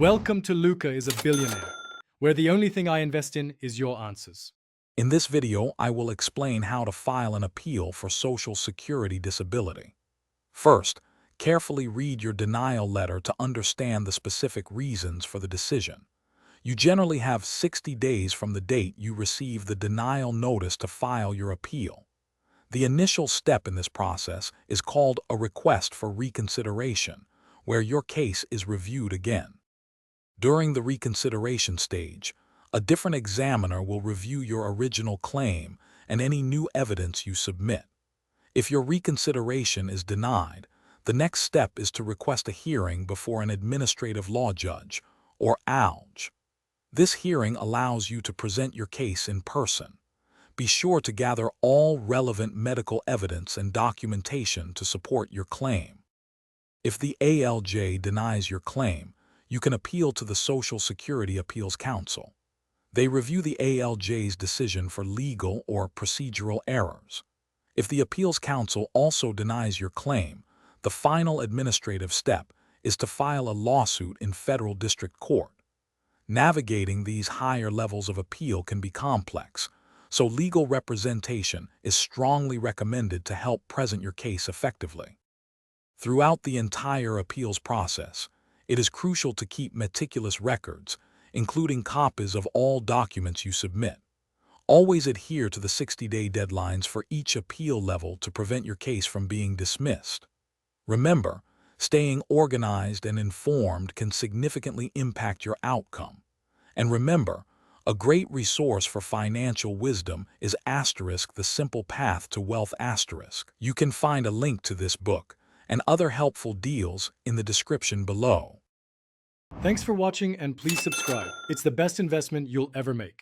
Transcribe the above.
Welcome to Luca is a Billionaire, where the only thing I invest in is your answers. In this video, I will explain how to file an appeal for Social Security disability. First, carefully read your denial letter to understand the specific reasons for the decision. You generally have 60 days from the date you receive the denial notice to file your appeal. The initial step in this process is called a request for reconsideration, where your case is reviewed again. During the reconsideration stage, a different examiner will review your original claim and any new evidence you submit. If your reconsideration is denied, the next step is to request a hearing before an administrative law judge, or ALJ. This hearing allows you to present your case in person. Be sure to gather all relevant medical evidence and documentation to support your claim. If the ALJ denies your claim, you can appeal to the Social Security Appeals Council. They review the ALJ's decision for legal or procedural errors. If the Appeals Council also denies your claim, the final administrative step is to file a lawsuit in federal district court. Navigating these higher levels of appeal can be complex, so legal representation is strongly recommended to help present your case effectively. Throughout the entire appeals process, it is crucial to keep meticulous records, including copies of all documents you submit. Always adhere to the 60-day deadlines for each appeal level to prevent your case from being dismissed. Remember, staying organized and informed can significantly impact your outcome. And remember, a great resource for financial wisdom is The Simple Path to Wealth. You can find a link to this book and other helpful deals in the description below. Thanks for watching and please subscribe. It's the best investment you'll ever make.